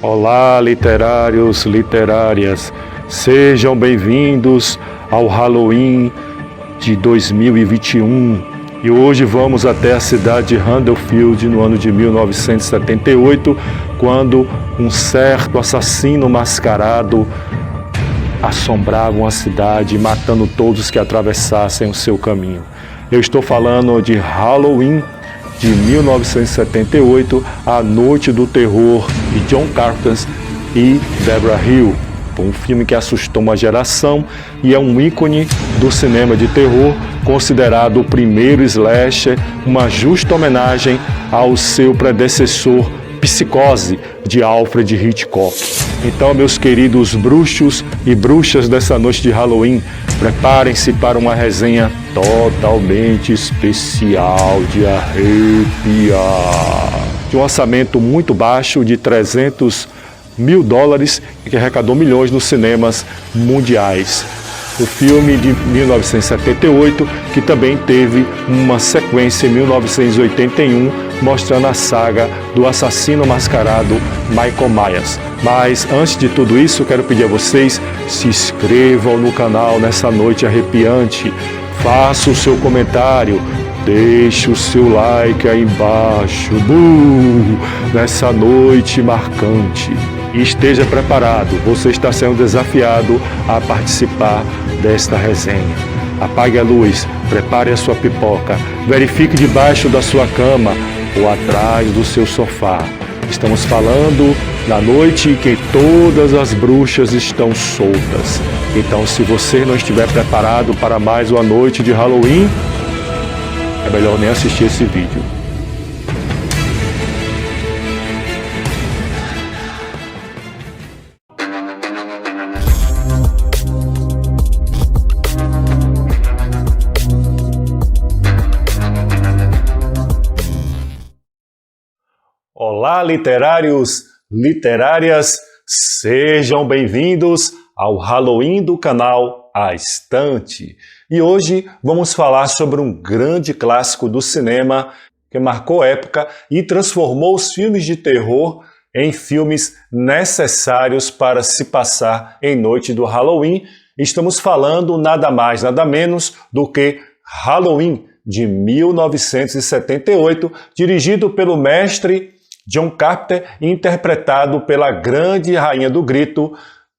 Olá, literários, literárias, sejam bem-vindos ao Halloween de 2021 e hoje vamos até a cidade de Haddonfield no ano de 1978, quando um certo assassino mascarado assombrava a cidade, matando todos que atravessassem o seu caminho. Eu estou falando de Halloween de 1978, A Noite do Terror, de John Carpenter e Debra Hill. Um filme que assustou uma geração e é um ícone do cinema de terror, considerado o primeiro slasher, uma justa homenagem ao seu predecessor Psicose, de Alfred Hitchcock. Então, meus queridos bruxos e bruxas dessa noite de Halloween, preparem-se para uma resenha totalmente especial de arrepiar. De um orçamento muito baixo de $300 mil, que arrecadou milhões nos cinemas mundiais. O filme de 1978, que também teve uma sequência em 1981, mostrando a saga do assassino mascarado Michael Myers. Mas antes de tudo isso, quero pedir a vocês, se inscrevam no canal nessa noite arrepiante, faça o seu comentário, deixe o seu like aí embaixo, nessa noite marcante. E esteja preparado, você está sendo desafiado a participar desta resenha. Apague a luz, prepare a sua pipoca, verifique debaixo da sua cama ou atrás do seu sofá. Estamos falando da noite em que todas as bruxas estão soltas. Então, se você não estiver preparado para mais uma noite de Halloween, é melhor nem assistir esse vídeo. Olá, literários, literárias, sejam bem-vindos ao Halloween do canal A Estante. E hoje vamos falar sobre um grande clássico do cinema que marcou época e transformou os filmes de terror em filmes necessários para se passar em noite do Halloween. Estamos falando nada mais, nada menos do que Halloween de 1978, dirigido pelo mestre John Carpenter, interpretado pela grande rainha do grito,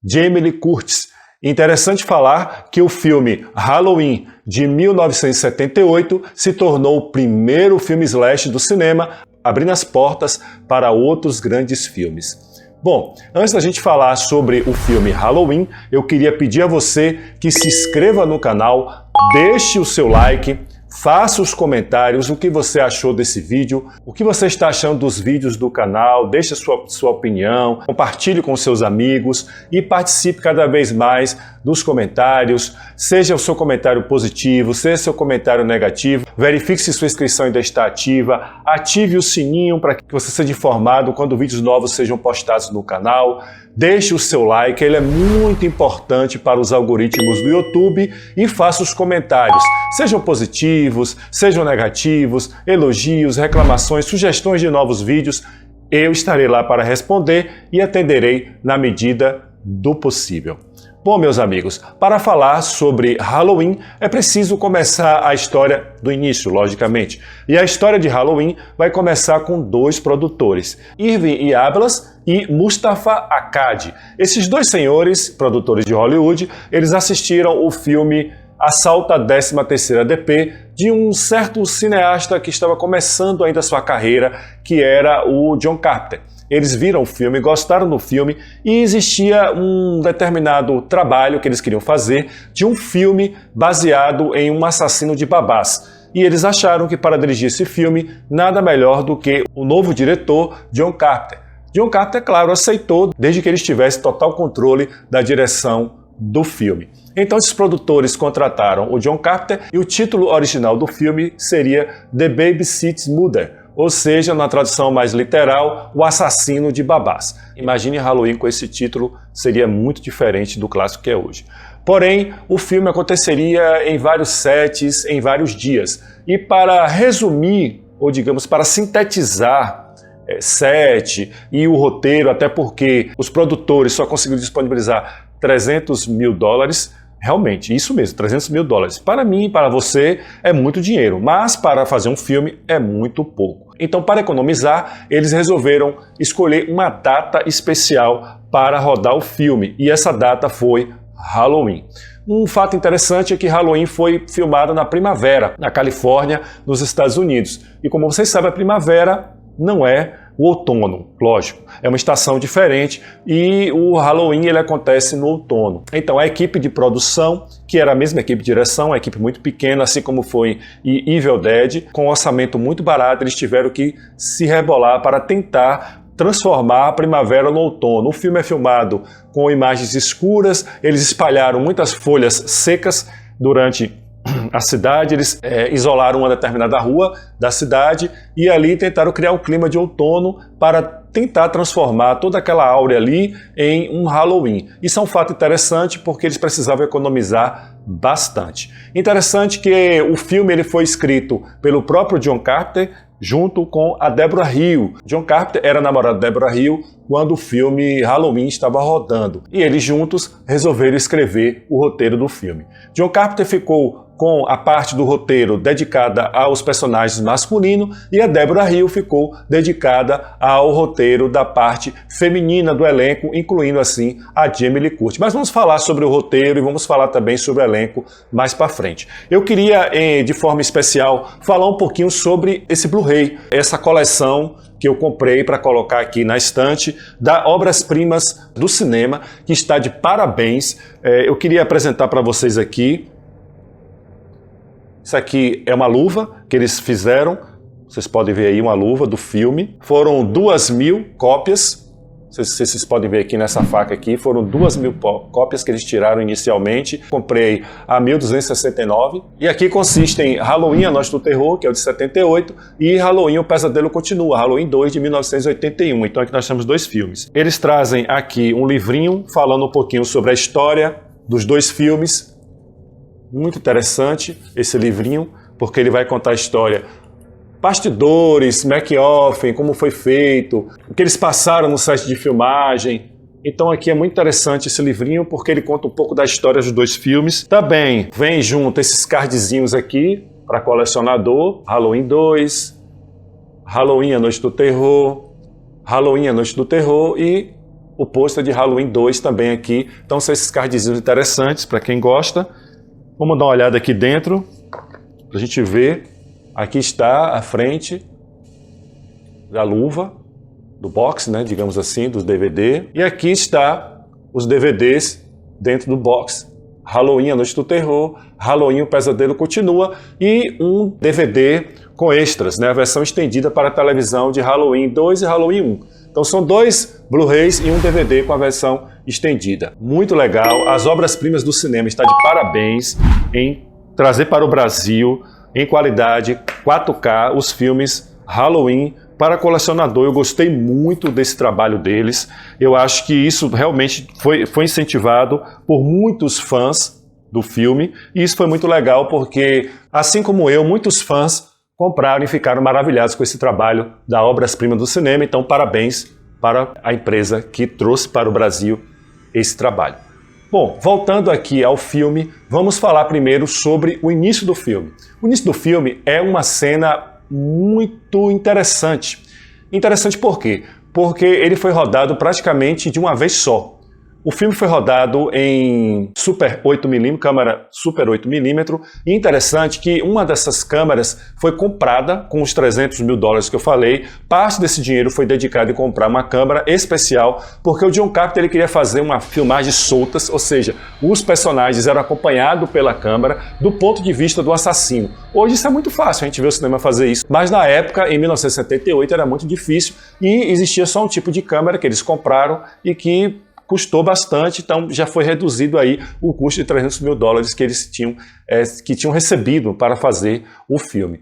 Jamie Lee Curtis. Interessante falar que o filme Halloween de 1978 se tornou o primeiro filme slash do cinema, abrindo as portas para outros grandes filmes. Bom, antes da gente falar sobre o filme Halloween, eu queria pedir a você que se inscreva no canal, deixe o seu like, faça os comentários, o que você achou desse vídeo, o que você está achando dos vídeos do canal, deixe a sua opinião, compartilhe com seus amigos e participe cada vez mais dos comentários, seja o seu comentário positivo, seja o seu comentário negativo, verifique se sua inscrição ainda está ativa, ative o sininho para que você seja informado quando vídeos novos sejam postados no canal, deixe o seu like, ele é muito importante para os algoritmos do YouTube e faça os comentários, sejam positivos, sejam negativos, elogios, reclamações, sugestões de novos vídeos, eu estarei lá para responder e atenderei na medida do possível. Bom, meus amigos, para falar sobre Halloween é preciso começar a história do início, logicamente. E a história de Halloween vai começar com dois produtores, Irving Yablas e Mustafa Akkad. Esses dois senhores, produtores de Hollywood, eles assistiram o filme Assalto à 13ª DP de um certo cineasta que estava começando ainda a sua carreira, que era o John Carpenter. Eles viram o filme, gostaram do filme e existia um determinado trabalho que eles queriam fazer de um filme baseado em um assassino de babás. E eles acharam que para dirigir esse filme, nada melhor do que o novo diretor, John Carpenter. John Carpenter, claro, aceitou, desde que ele tivesse total controle da direção do filme. Então esses produtores contrataram o John Carpenter e o título original do filme seria The Babysitting Mother, ou seja, na tradução mais literal, o assassino de babás. Imagine Halloween com esse título, seria muito diferente do clássico que é hoje. Porém, o filme aconteceria em vários sets, em vários dias. E para resumir, ou digamos, para sintetizar set e o roteiro, até porque os produtores só conseguiram disponibilizar $300 mil. Realmente, isso mesmo, $300 mil. Para mim e para você é muito dinheiro, mas para fazer um filme é muito pouco. Então, para economizar, eles resolveram escolher uma data especial para rodar o filme, e essa data foi Halloween. Um fato interessante é que Halloween foi filmado na primavera, na Califórnia, nos Estados Unidos. E como vocês sabem, a primavera não é o outono, lógico, é uma estação diferente e o Halloween ele acontece no outono. Então a equipe de produção, que era a mesma equipe de direção, uma equipe muito pequena, assim como foi em Evil Dead, com um orçamento muito barato, eles tiveram que se rebolar para tentar transformar a primavera no outono. O filme é filmado com imagens escuras, eles espalharam muitas folhas secas durante a cidade, eles isolaram uma determinada rua da cidade e ali tentaram criar um clima de outono para tentar transformar toda aquela áurea ali em um Halloween. Isso é um fato interessante porque eles precisavam economizar bastante. Interessante que o filme ele foi escrito pelo próprio John Carpenter junto com a Deborah Hill. John Carpenter era namorado de Deborah Hill quando o filme Halloween estava rodando e eles juntos resolveram escrever o roteiro do filme. John Carpenter ficou com a parte do roteiro dedicada aos personagens masculinos e a Deborah Hill ficou dedicada ao roteiro da parte feminina do elenco, incluindo assim a Jamie Lee Curtis. Mas vamos falar sobre o roteiro e vamos falar também sobre o elenco mais para frente. Eu queria, de forma especial, falar um pouquinho sobre esse Blu-ray, essa coleção que eu comprei para colocar aqui na estante da Obras-Primas do Cinema, que está de parabéns. Eu queria apresentar para vocês aqui. Isso aqui é uma luva que eles fizeram, vocês podem ver aí uma luva do filme. Foram 2.000 cópias, vocês podem ver aqui nessa faca aqui, foram 2.000 cópias que eles tiraram inicialmente. Comprei a 1.269. E aqui consistem Halloween, A Noite do Terror, que é o de 78, e Halloween, O Pesadelo Continua, Halloween 2 de 1981. Então aqui nós temos dois filmes. Eles trazem aqui um livrinho falando um pouquinho sobre a história dos dois filmes. Muito interessante esse livrinho, porque ele vai contar a história, bastidores, make-off, como foi feito, o que eles passaram no set de filmagem. Então aqui é muito interessante esse livrinho, porque ele conta um pouco da história dos dois filmes. Também vem junto esses cardzinhos aqui, para colecionador, Halloween 2, Halloween, A Noite do Terror, Halloween, A Noite do Terror e o pôster de Halloween 2 também aqui. Então são esses cardzinhos interessantes para quem gosta. Vamos dar uma olhada aqui dentro, para a gente ver. Aqui está a frente da luva, do box, né, digamos assim, dos DVD. E aqui está os DVDs dentro do box. Halloween, A Noite do Terror, Halloween, O Pesadelo Continua e um DVD com extras, né, a versão estendida para a televisão de Halloween 2 e Halloween 1. Então são dois Blu-rays e um DVD com a versão estendida. Muito legal, as obras-primas do cinema estão de parabéns em trazer para o Brasil, em qualidade 4K, os filmes Halloween para colecionador. Eu gostei muito desse trabalho deles. Eu acho que isso realmente foi incentivado por muitos fãs do filme. E isso foi muito legal porque, assim como eu, muitos fãs compraram e ficaram maravilhados com esse trabalho da obras-primas do cinema. Então, parabéns para a empresa que trouxe para o Brasil esse trabalho. Bom, voltando aqui ao filme, vamos falar primeiro sobre o início do filme. O início do filme é uma cena muito interessante. Interessante por quê? Porque ele foi rodado praticamente de uma vez só. O filme foi rodado em Super 8mm, câmera Super 8mm, e interessante que uma dessas câmeras foi comprada com os $300 mil que eu falei. Parte desse dinheiro foi dedicado em comprar uma câmera especial, porque o John Carpenter ele queria fazer uma filmagem soltas, ou seja, os personagens eram acompanhados pela câmera do ponto de vista do assassino. Hoje isso é muito fácil, a gente vê o cinema fazer isso, mas na época, em 1978, era muito difícil e existia só um tipo de câmera que eles compraram e que custou bastante, então já foi reduzido aí o custo de $300 mil que eles tinham recebido para fazer o filme.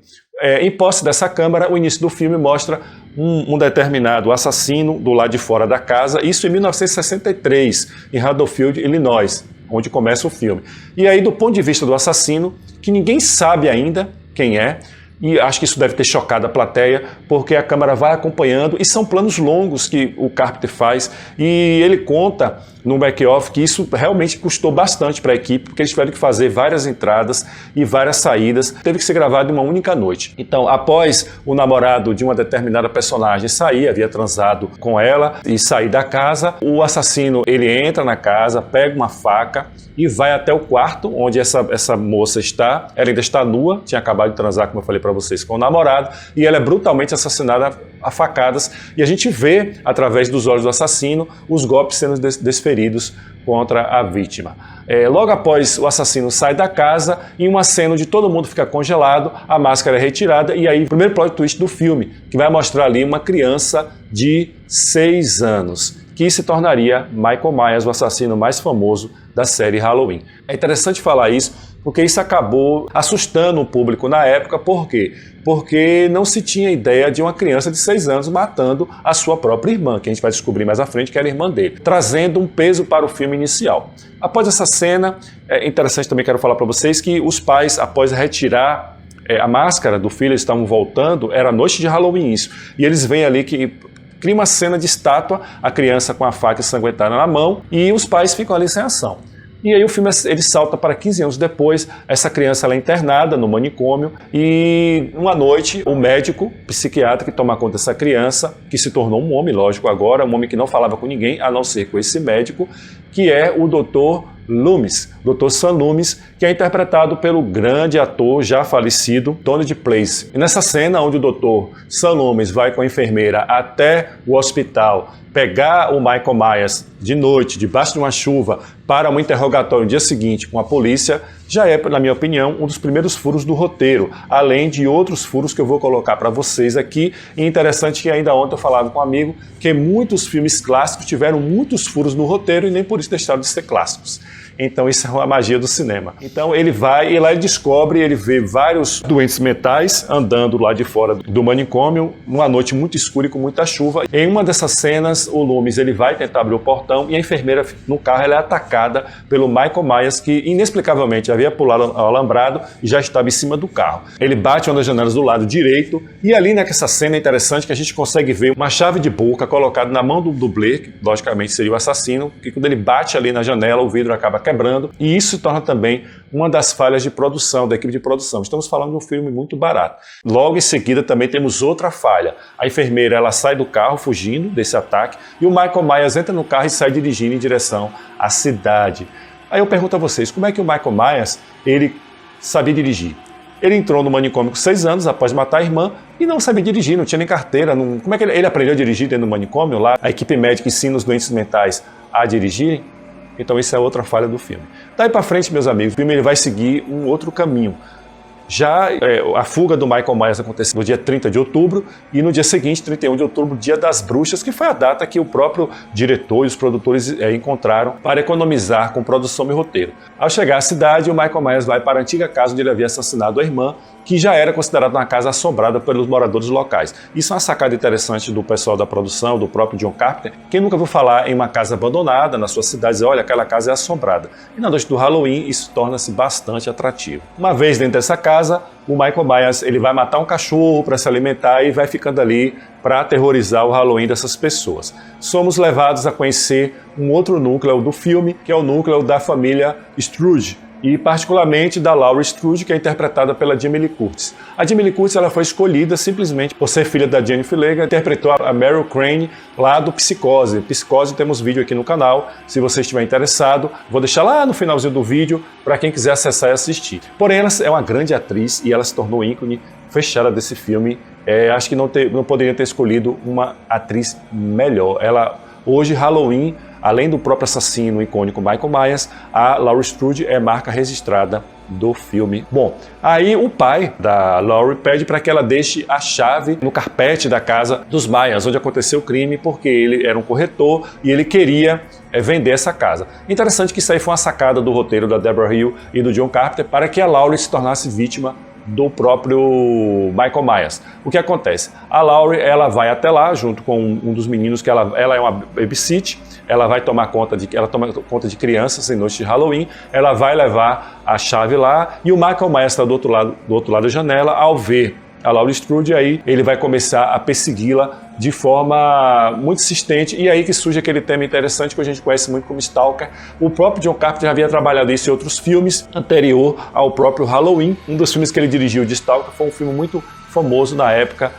Em posse dessa câmera, o início do filme mostra um determinado assassino do lado de fora da casa, isso em 1963, em Haddonfield, Illinois, onde começa o filme. E aí, do ponto de vista do assassino, que ninguém sabe ainda quem é, E acho que isso deve ter chocado a plateia, porque a câmera vai acompanhando e são planos longos que o Carpenter faz. E ele conta no making-of que isso realmente custou bastante para a equipe, porque eles tiveram que fazer várias entradas e várias saídas. Teve que ser gravado em uma única noite. Então, após o namorado de uma determinada personagem sair, havia transado com ela e sair da casa, o assassino ele entra na casa, pega uma faca e vai até o quarto onde essa moça está. Ela ainda está nua, tinha acabado de transar, como eu falei para vocês, com o namorado, e ela é brutalmente assassinada a facadas. E a gente vê, através dos olhos do assassino, os golpes sendo desferidos contra a vítima. Logo após o assassino sai da casa, em uma cena onde todo mundo fica congelado, a máscara é retirada, e aí o primeiro plot twist do filme, que vai mostrar ali uma criança de 6 anos, que se tornaria Michael Myers, o assassino mais famoso da série Halloween. É interessante falar isso, porque isso acabou assustando o público na época. Por quê? Porque não se tinha ideia de uma criança de 6 anos matando a sua própria irmã, que a gente vai descobrir mais à frente que era a irmã dele, trazendo um peso para o filme inicial. Após essa cena, é interessante também, quero falar para vocês, que os pais, após retirar a máscara do filho, eles estavam voltando, era noite de Halloween isso, e eles veem ali que cria uma cena de estátua, a criança com a faca ensanguentada na mão, e os pais ficam ali sem ação. E aí o filme ele salta para 15 anos depois, essa criança ela é internada no manicômio, e uma noite o médico, psiquiatra que toma conta dessa criança, que se tornou um homem, lógico agora, um homem que não falava com ninguém, a não ser com esse médico, que é o Dr. Loomis, Dr. Sam Loomis, que é interpretado pelo grande ator já falecido Donald Place. E nessa cena onde o Dr. Sam Loomis vai com a enfermeira até o hospital pegar o Michael Myers de noite, debaixo de uma chuva, para um interrogatório no dia seguinte com a polícia, já é, na minha opinião, um dos primeiros furos do roteiro, além de outros furos que eu vou colocar para vocês aqui. E interessante que ainda ontem eu falava com um amigo que muitos filmes clássicos tiveram muitos furos no roteiro e nem por isso deixaram de ser clássicos. Então isso é a magia do cinema. Então ele vai e lá ele descobre, ele vê vários doentes mentais andando lá de fora do manicômio, numa noite muito escura e com muita chuva. Em uma dessas cenas, o Loomis ele vai tentar abrir o portão e a enfermeira no carro ela é atacada pelo Michael Myers, que inexplicavelmente havia pulado ao alambrado e já estava em cima do carro. Ele bate uma das janelas do lado direito e ali nessa cena é interessante que a gente consegue ver uma chave de boca colocada na mão do dublê, que logicamente seria o assassino, que quando ele bate ali na janela o vidro acaba quebrando, e isso se torna também uma das falhas de produção, da equipe de produção. Estamos falando de um filme muito barato. Logo em seguida também temos outra falha. A enfermeira ela sai do carro fugindo desse ataque e o Michael Myers entra no carro e sai dirigindo em direção à cidade. Aí eu pergunto a vocês, como é que o Michael Myers ele sabia dirigir? Ele entrou no manicômio com 6 anos após matar a irmã e não sabia dirigir, não tinha nem carteira. Como é que ele aprendeu a dirigir dentro do manicômio? Lá a equipe médica ensina os doentes mentais a dirigirem. Então isso é outra falha do filme. Daí para frente, meus amigos, o filme ele vai seguir um outro caminho. Já a fuga do Michael Myers aconteceu no dia 30 de outubro e no dia seguinte, 31 de outubro, Dia das Bruxas, que foi a data que o próprio diretor e os produtores encontraram para economizar com produção e roteiro. Ao chegar à cidade, o Michael Myers vai para a antiga casa onde ele havia assassinado a irmã, que já era considerada uma casa assombrada pelos moradores locais. Isso é uma sacada interessante do pessoal da produção, do próprio John Carpenter. Quem nunca ouviu falar em uma casa abandonada na sua cidade, diz, olha, aquela casa é assombrada. E na noite do Halloween, isso torna-se bastante atrativo. Uma vez dentro dessa casa, o Michael Myers ele vai matar um cachorro para se alimentar e vai ficando ali para aterrorizar o Halloween dessas pessoas. Somos levados a conhecer um outro núcleo do filme, que é o núcleo da família Strudge, e particularmente da Laurie Strode, que é interpretada pela Jamie Lee Curtis. A Jamie Lee Curtis ela foi escolhida simplesmente por ser filha da Jennifer Lega, interpretou a Meryl Crane lá do Psicose. Psicose temos vídeo aqui no canal, se você estiver interessado, vou deixar lá no finalzinho do vídeo para quem quiser acessar e assistir. Porém, ela é uma grande atriz e ela se tornou ícone fechada desse filme. Acho que não poderia ter escolhido uma atriz melhor. Ela, hoje, Halloween, além do próprio assassino icônico Michael Myers, a Laurie Strode é marca registrada do filme. Bom, aí o pai da Laurie pede para que ela deixe a chave no carpete da casa dos Myers, onde aconteceu o crime, porque ele era um corretor e ele queria vender essa casa. Interessante que isso aí foi uma sacada do roteiro da Deborah Hill e do John Carpenter para que a Laurie se tornasse vítima do próprio Michael Myers. O que acontece? A Laurie ela vai até lá junto com um dos meninos que ela é uma babysit, ela toma conta de crianças em noite de Halloween, ela vai levar a chave lá e o Michael Myers está do outro lado da janela. Ao ver a Laurie Strode, aí ele vai começar a persegui-la de forma muito insistente, e aí que surge aquele tema interessante que a gente conhece muito como Stalker. O próprio John Carpenter já havia trabalhado isso em outros filmes, anterior ao próprio Halloween. Um dos filmes que ele dirigiu de Stalker foi um filme muito famoso na época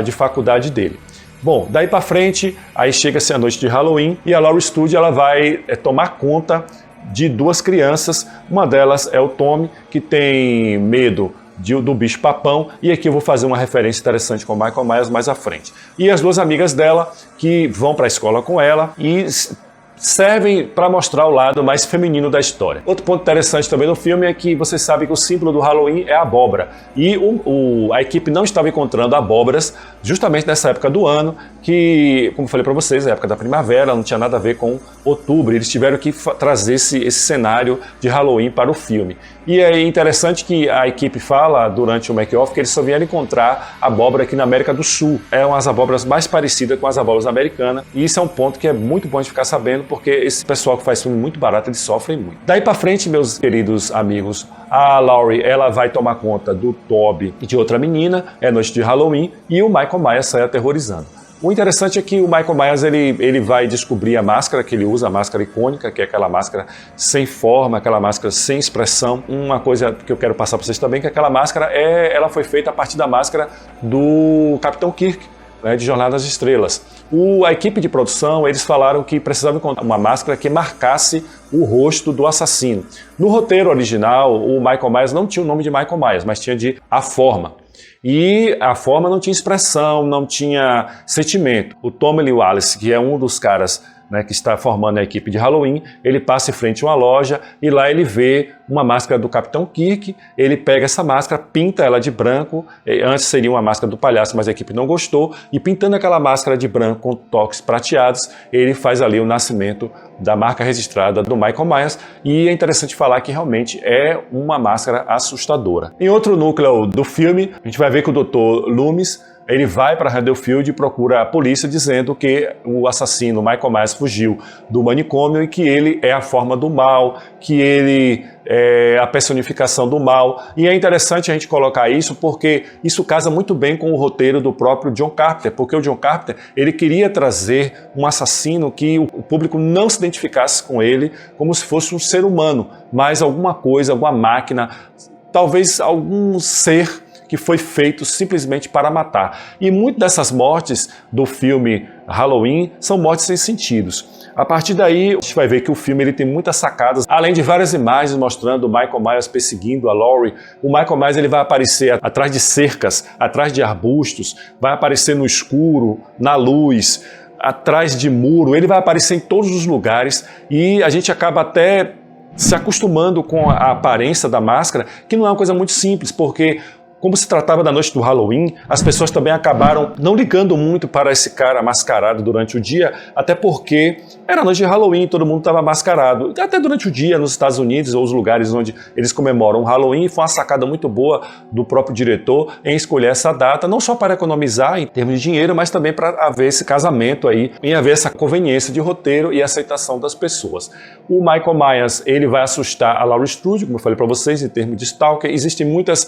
de faculdade dele. Bom, daí pra frente, aí chega-se a noite de Halloween e a Laurie Strode ela vai tomar conta de duas crianças. Uma delas é o Tommy, que tem medo do bicho papão, e aqui eu vou fazer uma referência interessante com o Michael Myers mais à frente. E as duas amigas dela que vão para a escola com ela e servem para mostrar o lado mais feminino da história. Outro ponto interessante também no filme é que você sabe que o símbolo do Halloween é a abóbora, e a equipe não estava encontrando abóboras justamente nessa época do ano, que, como eu falei para vocês, é a época da primavera, não tinha nada a ver com outubro. Eles tiveram que trazer esse cenário de Halloween para o filme. E é interessante que a equipe fala durante o make-off que eles só vieram encontrar abóbora aqui na América do Sul. É umas abóboras mais parecidas com as abóboras americanas, e isso é um ponto que é muito bom de ficar sabendo, porque esse pessoal que faz filme muito barato, eles sofrem muito. Daí pra frente, meus queridos amigos, a Laurie, ela vai tomar conta do Toby e de outra menina, é noite de Halloween, e o Michael Myers sai aterrorizando. O interessante é que o Michael Myers ele vai descobrir a máscara que ele usa, a máscara icônica, que é aquela máscara sem forma, aquela máscara sem expressão. Uma coisa que eu quero passar para vocês também, que aquela máscara ela foi feita a partir da máscara do Capitão Kirk, né, de Jornada das Estrelas. A equipe de produção, eles falaram que precisavam encontrar uma máscara que marcasse o rosto do assassino. No roteiro original, o Michael Myers não tinha o nome de Michael Myers, mas tinha de A Forma. E a forma não tinha expressão, não tinha sentimento. O Tommy Lee Wallace, que é um dos caras, né, que está formando a equipe de Halloween, ele passa em frente a uma loja e lá ele vê uma máscara do Capitão Kirk. Ele pega essa máscara, pinta ela de branco. Antes seria uma máscara do palhaço, mas a equipe não gostou, e pintando aquela máscara de branco com toques prateados, ele faz ali o nascimento da marca registrada do Michael Myers. E é interessante falar que realmente é uma máscara assustadora. Em outro núcleo do filme, a gente vai ver que o Dr. Loomis, ele vai para Haddonfield e procura a polícia dizendo que o assassino Michael Myers fugiu do manicômio e que ele é a forma do mal, que ele é a personificação do mal. E é interessante a gente colocar isso porque isso casa muito bem com o roteiro do próprio John Carpenter, porque o John Carpenter ele queria trazer um assassino que o público não se identificasse com ele como se fosse um ser humano, mas alguma coisa, alguma máquina, talvez algum ser que foi feito simplesmente para matar. E muitas dessas mortes do filme Halloween são mortes sem sentidos. A partir daí, a gente vai ver que o filme ele tem muitas sacadas. Além de várias imagens mostrando o Michael Myers perseguindo a Laurie, o Michael Myers ele vai aparecer atrás de cercas, atrás de arbustos, vai aparecer no escuro, na luz, atrás de muro. Ele vai aparecer em todos os lugares e a gente acaba até se acostumando com a aparência da máscara, que não é uma coisa muito simples, porque como se tratava da noite do Halloween, as pessoas também acabaram não ligando muito para esse cara mascarado durante o dia, até porque era noite de Halloween, todo mundo estava mascarado. Até durante o dia nos Estados Unidos, ou os lugares onde eles comemoram o Halloween, foi uma sacada muito boa do próprio diretor em escolher essa data, não só para economizar em termos de dinheiro, mas também para haver esse casamento aí, em haver essa conveniência de roteiro e aceitação das pessoas. O Michael Myers, ele vai assustar a Laurie Strode, como eu falei para vocês, em termos de Stalker. Existem muitas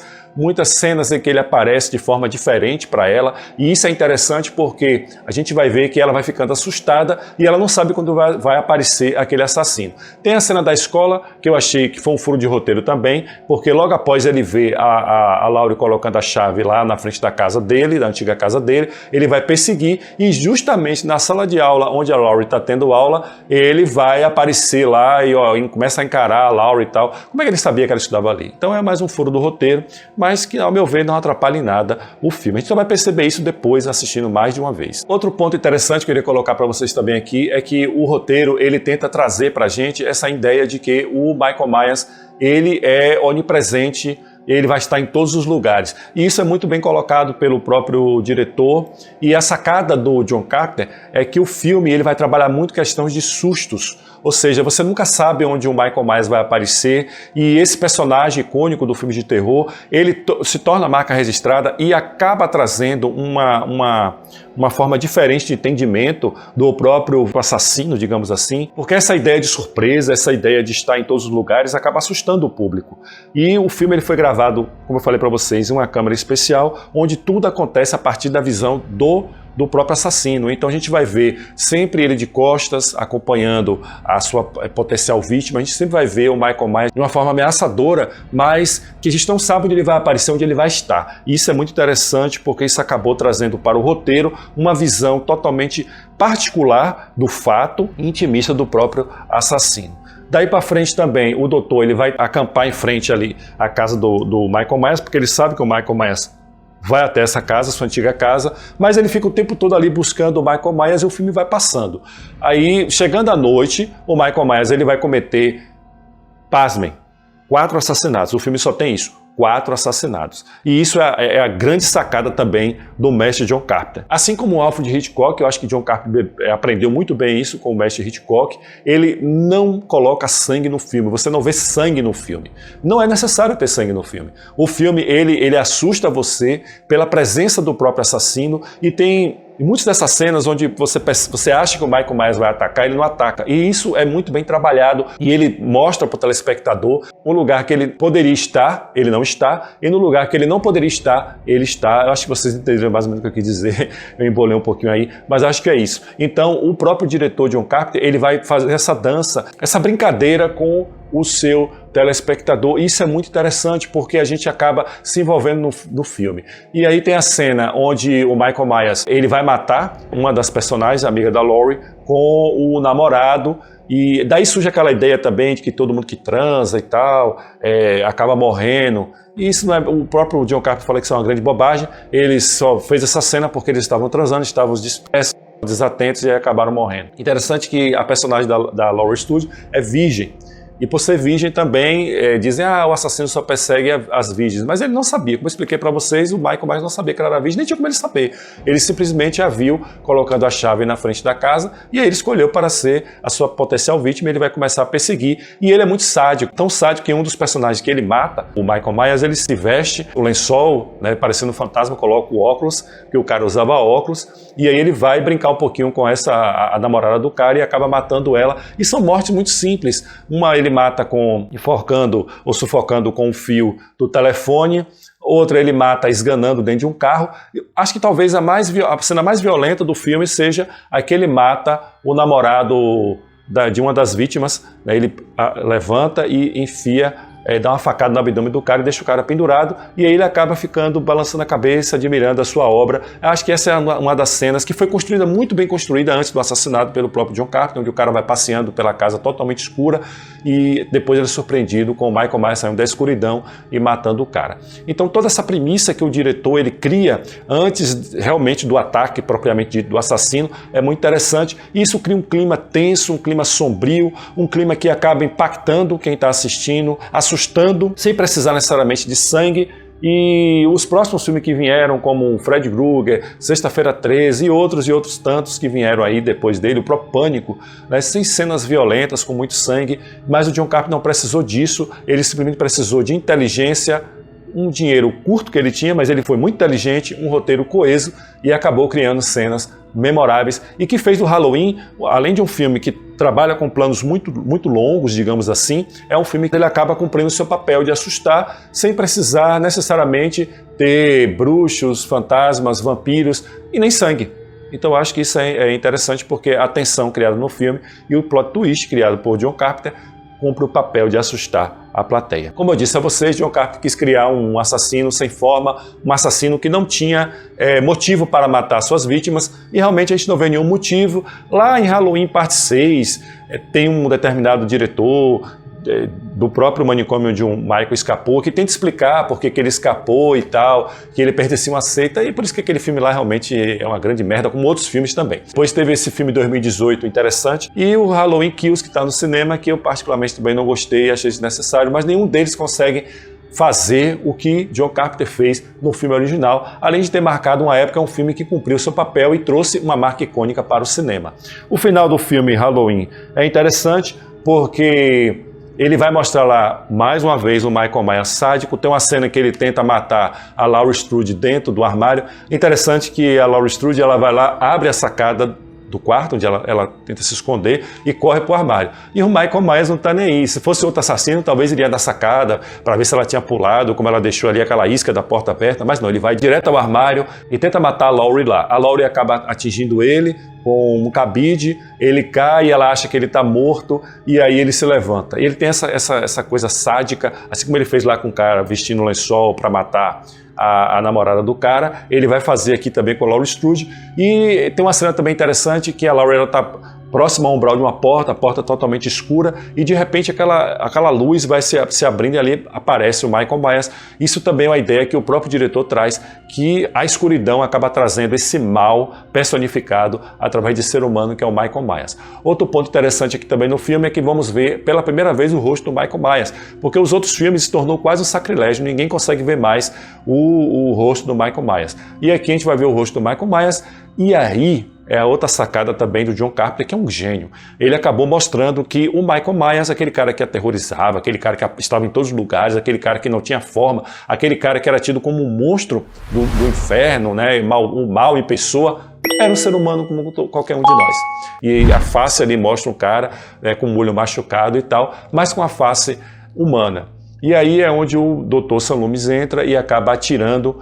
cenas em que ele aparece de forma diferente para ela, e isso é interessante porque a gente vai ver que ela vai ficando assustada e ela não sabe quando vai aparecer aquele assassino. Tem a cena da escola, que eu achei que foi um furo de roteiro também, porque logo após ele ver a Laurie colocando a chave lá na frente da casa dele, da antiga casa dele, ele vai perseguir, e justamente na sala de aula onde a Laurie está tendo aula, ele vai aparecer lá e começa a encarar a Laurie e tal. Como é que ele sabia que ela estudava ali? Então é mais um furo do roteiro, mas que, ao meu ver, não atrapalha em nada o filme. A gente só vai perceber isso depois assistindo mais de uma vez. Outro ponto interessante que eu queria colocar para vocês também aqui é que o roteiro ele tenta trazer para a gente essa ideia de que o Michael Myers ele é onipresente, ele vai estar em todos os lugares. E isso é muito bem colocado pelo próprio diretor. E a sacada do John Carpenter é que o filme ele vai trabalhar muito questões de sustos. ou seja, você nunca sabe onde o Michael Myers vai aparecer, e esse personagem icônico do filme de terror, ele se torna marca registrada e acaba trazendo uma forma diferente de entendimento do próprio assassino, digamos assim, porque essa ideia de surpresa, essa ideia de estar em todos os lugares acaba assustando o público. E o filme ele foi gravado, como eu falei para vocês, em uma câmera especial, onde tudo acontece a partir da visão do próprio assassino. Então a gente vai ver sempre ele de costas, acompanhando a sua potencial vítima. A gente sempre vai ver o Michael Myers de uma forma ameaçadora, mas que a gente não sabe onde ele vai aparecer, onde ele vai estar. E isso é muito interessante, porque isso acabou trazendo para o roteiro uma visão totalmente particular do fato e intimista do próprio assassino. Daí para frente também, o doutor ele vai acampar em frente ali à casa do Michael Myers, porque ele sabe que o Michael Myers vai até essa casa, sua antiga casa, mas ele fica o tempo todo ali buscando o Michael Myers e o filme vai passando. Aí, chegando à noite, o Michael Myers ele vai cometer, pasmem, 4 assassinatos. O filme só tem isso. 4 assassinatos. E isso é a grande sacada também do mestre John Carpenter. Assim como o Alfred Hitchcock, eu acho que John Carpenter aprendeu muito bem isso com o mestre Hitchcock, ele não coloca sangue no filme, você não vê sangue no filme. Não é necessário ter sangue no filme. O filme, ele assusta você pela presença do próprio assassino e tem muitas dessas cenas onde você acha que o Michael Myers vai atacar, ele não ataca. E isso é muito bem trabalhado e ele mostra para o telespectador um lugar que ele poderia estar, ele não está, e no lugar que ele não poderia estar, ele está. Eu acho que vocês entenderam mais ou menos o que eu quis dizer, eu embolei um pouquinho aí, mas acho que é isso. Então o próprio diretor John Carpenter, ele vai fazer essa dança, essa brincadeira com o seu telespectador. Isso é muito interessante porque a gente acaba se envolvendo no filme. E aí tem a cena onde o Michael Myers ele vai matar uma das personagens, a amiga da Laurie, com o namorado. E daí surge aquela ideia também de que todo mundo que transa e tal acaba morrendo. E isso não é, o próprio John Carpenter falou que isso é uma grande bobagem. Ele só fez essa cena porque eles estavam transando, estavam dispersos, desatentos e acabaram morrendo. Interessante que a personagem da Laurie Strode é virgem. E por ser virgem também, dizem o assassino só persegue as virgens. Mas ele não sabia, como eu expliquei para vocês, o Michael Myers não sabia que ela era virgem, nem tinha como ele saber. Ele simplesmente a viu colocando a chave na frente da casa e aí ele escolheu para ser a sua potencial vítima e ele vai começar a perseguir. E ele é muito sádico, tão sádico que um dos personagens que ele mata, o Michael Myers, ele se veste, o lençol, né, parecendo um fantasma, coloca o óculos, que o cara usava óculos, e aí ele vai brincar um pouquinho com a namorada do cara e acaba matando ela. E são mortes muito simples. Ele mata enforcando ou sufocando com o fio do telefone, outra ele mata esganando dentro de um carro. Acho que talvez a cena mais violenta do filme seja a que ele mata o namorado de uma das vítimas, né? Ele levanta e enfia, dá uma facada no abdômen do cara e deixa o cara pendurado, e aí ele acaba ficando balançando a cabeça, admirando a sua obra. Eu acho que essa é uma das cenas que foi construída, muito bem construída antes do assassinato pelo próprio John Carpenter, onde o cara vai passeando pela casa totalmente escura e depois ele é surpreendido com o Michael Myers saindo da escuridão e matando o cara. Então toda essa premissa que o diretor ele cria antes realmente do ataque propriamente dito do assassino é muito interessante, e isso cria um clima tenso, um clima sombrio, um clima que acaba impactando quem está assistindo, assustando, sem precisar necessariamente de sangue. E os próximos filmes que vieram, como Fred Krueger, Sexta-feira 13 e outros tantos que vieram aí depois dele, o próprio Pânico, né, sem cenas violentas, com muito sangue, mas o John Carpenter não precisou disso, ele simplesmente precisou de inteligência, um dinheiro curto que ele tinha, mas ele foi muito inteligente, um roteiro coeso e acabou criando cenas memoráveis e que fez do Halloween, além de um filme que trabalha com planos muito longos, digamos assim, é um filme que ele acaba cumprindo o seu papel de assustar sem precisar necessariamente ter bruxos, fantasmas, vampiros e nem sangue. Então acho que isso é interessante porque a tensão criada no filme e o plot twist criado por John Carpenter cumpre o papel de assustar a plateia. Como eu disse a vocês, John Carpenter quis criar um assassino sem forma, um assassino que não tinha motivo para matar suas vítimas, e realmente a gente não vê nenhum motivo. Lá em Halloween parte 6, tem um determinado diretor do próprio manicômio onde um Michael escapou, que tenta explicar por que ele escapou e tal, que ele pertencia a uma seita, e por isso que aquele filme lá realmente é uma grande merda, como outros filmes também. Depois teve esse filme 2018 interessante, e o Halloween Kills, que está no cinema, que eu particularmente também não gostei, achei desnecessário, mas nenhum deles consegue fazer o que John Carpenter fez no filme original, além de ter marcado uma época, um filme que cumpriu seu papel e trouxe uma marca icônica para o cinema. O final do filme Halloween é interessante porque ele vai mostrar lá, mais uma vez, o Michael Myers sádico. Tem uma cena que ele tenta matar a Laurie Strode dentro do armário. Interessante que a Laurie Strode, ela vai lá, abre a sacada do quarto, onde ela tenta se esconder, e corre para o armário. E o Michael Myers não está nem aí. Se fosse outro assassino, talvez iria da sacada para ver se ela tinha pulado, como ela deixou ali aquela isca da porta aberta, mas não, ele vai direto ao armário e tenta matar a Laurie lá. A Laurie acaba atingindo ele com um cabide, ele cai, ela acha que ele está morto, e aí ele se levanta. Ele tem essa coisa sádica, assim como ele fez lá com o cara vestindo um lençol para matar a namorada do cara, ele vai fazer aqui também com a Laurie Strode. E tem uma cena também interessante que a Laurie está próxima ao umbral de uma porta, a porta totalmente escura, e de repente aquela luz vai se abrindo e ali aparece o Michael Myers. Isso também é uma ideia que o próprio diretor traz, que a escuridão acaba trazendo esse mal personificado através de ser humano, que é o Michael Myers. Outro ponto interessante aqui também no filme é que vamos ver pela primeira vez o rosto do Michael Myers, porque os outros filmes se tornou quase um sacrilégio, ninguém consegue ver mais o rosto do Michael Myers. E aqui a gente vai ver o rosto do Michael Myers, e aí é a outra sacada também do John Carpenter, que é um gênio. Ele acabou mostrando que o Michael Myers, aquele cara que aterrorizava, aquele cara que estava em todos os lugares, aquele cara que não tinha forma, aquele cara que era tido como um monstro do inferno, né, um mal em pessoa, era um ser humano como qualquer um de nós. E a face ali mostra um cara com o olho machucado e tal, mas com a face humana. E aí é onde o Dr. Sam Loomis entra e acaba atirando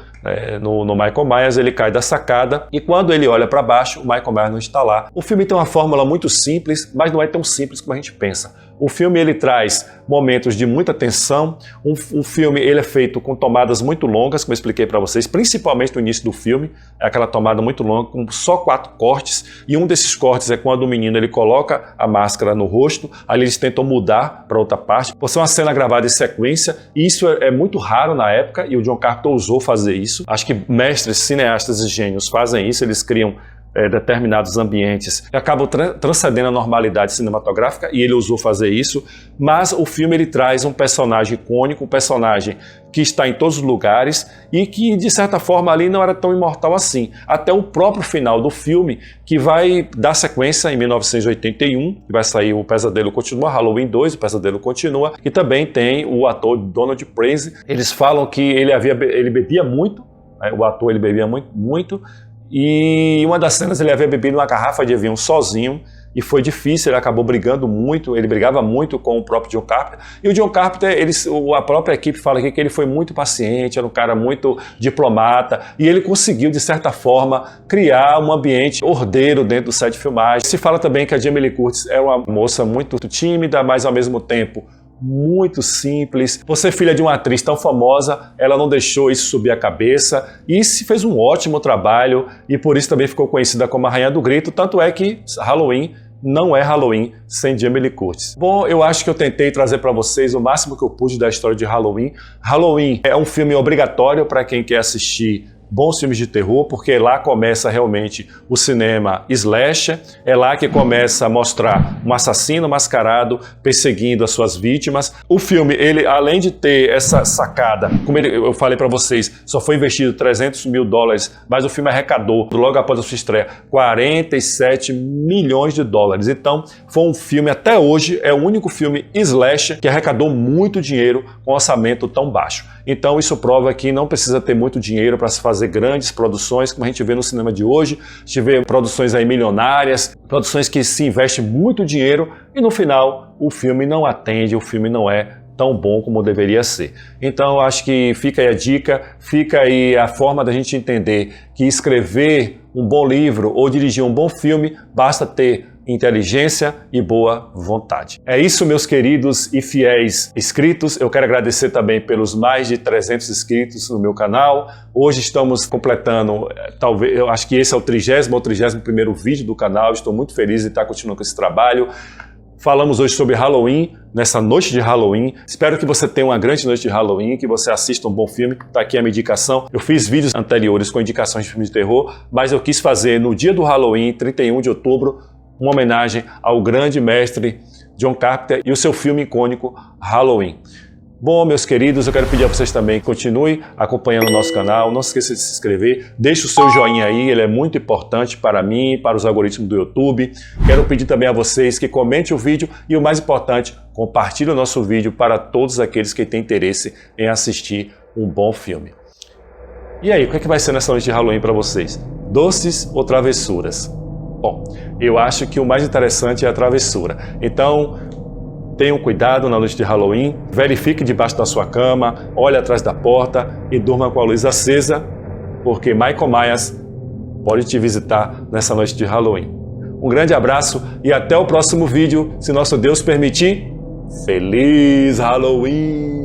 no Michael Myers. Ele cai da sacada e quando ele olha para baixo, o Michael Myers não está lá. O filme tem uma fórmula muito simples, mas não é tão simples como a gente pensa. O filme ele traz momentos de muita tensão. O filme ele é feito com tomadas muito longas, como eu expliquei para vocês, principalmente no início do filme. É aquela tomada muito longa, com só 4 cortes. E um desses cortes é quando o menino ele coloca a máscara no rosto. Ali eles tentam mudar para outra parte. Por ser uma cena gravada em sequência, e isso é muito raro na época, e o John Carpenter ousou fazer isso. Acho que mestres, cineastas e gênios fazem isso, eles criam determinados ambientes que acabam transcendendo a normalidade cinematográfica, e ele ousou fazer isso. Mas o filme ele traz um personagem icônico, um personagem que está em todos os lugares e que de certa forma ali não era tão imortal assim, até o próprio final do filme, que vai dar sequência em 1981, que vai sair O Pesadelo Continua, Halloween 2, O Pesadelo Continua, que também tem o ator Donald Pleasence. Eles falam que ele bebia muito, né? O ator ele bebia muito, e uma das cenas ele havia bebido uma garrafa de vinho sozinho, e foi difícil, ele acabou brigando muito, ele brigava muito com o próprio John Carpenter. E o John Carpenter, a própria equipe fala aqui que ele foi muito paciente, era um cara muito diplomata, e ele conseguiu, de certa forma, criar um ambiente ordeiro dentro do set de filmagem. Se fala também que a Jamie Lee Curtis é uma moça muito tímida, mas ao mesmo tempo muito simples. Por ser filha de uma atriz tão famosa, ela não deixou isso subir a cabeça e se fez um ótimo trabalho, e por isso também ficou conhecida como a Rainha do Grito. Tanto é que Halloween não é Halloween sem Jamie Lee Curtis. Bom, eu acho que eu tentei trazer para vocês o máximo que eu pude da história de Halloween. Halloween é um filme obrigatório para quem quer assistir bons filmes de terror, porque lá começa realmente o cinema slasher, é lá que começa a mostrar um assassino mascarado perseguindo as suas vítimas. O filme, ele além de ter essa sacada, como eu falei para vocês, só foi investido $300 mil, mas o filme arrecadou, logo após a sua estreia, $47 milhões. Então, foi um filme, até hoje, é o único filme slasher que arrecadou muito dinheiro com orçamento tão baixo. Então, isso prova que não precisa ter muito dinheiro para se fazer grandes produções, como a gente vê no cinema de hoje. A gente vê produções aí milionárias, produções que se investem muito dinheiro e no final o filme não atende, o filme não é tão bom como deveria ser. Então, eu acho que fica aí a dica, fica aí a forma da gente entender que escrever um bom livro ou dirigir um bom filme basta ter inteligência e boa vontade. É isso, meus queridos e fiéis inscritos. Eu quero agradecer também pelos mais de 300 inscritos no meu canal. Hoje estamos completando, talvez, eu acho que esse é o 30º ou 31º vídeo do canal. Estou muito feliz de estar continuando com esse trabalho. Falamos hoje sobre Halloween, nessa noite de Halloween. Espero que você tenha uma grande noite de Halloween, que você assista um bom filme. Está aqui a minha indicação. Eu fiz vídeos anteriores com indicações de filmes de terror, mas eu quis fazer no dia do Halloween, 31 de outubro, uma homenagem ao grande mestre John Carpenter e o seu filme icônico Halloween. Bom, meus queridos, eu quero pedir a vocês também que continuem acompanhando o nosso canal, não se esqueça de se inscrever, deixe o seu joinha aí, ele é muito importante para mim, para os algoritmos do YouTube. Quero pedir também a vocês que comentem o vídeo e, o mais importante, compartilhem o nosso vídeo para todos aqueles que têm interesse em assistir um bom filme. E aí, o que é que vai ser nessa noite de Halloween para vocês? Doces ou travessuras? Bom, eu acho que o mais interessante é a travessura. Então, tenham cuidado na noite de Halloween, verifique debaixo da sua cama, olhe atrás da porta e durma com a luz acesa, porque Michael Myers pode te visitar nessa noite de Halloween. Um grande abraço e até o próximo vídeo, se nosso Deus permitir. Feliz Halloween!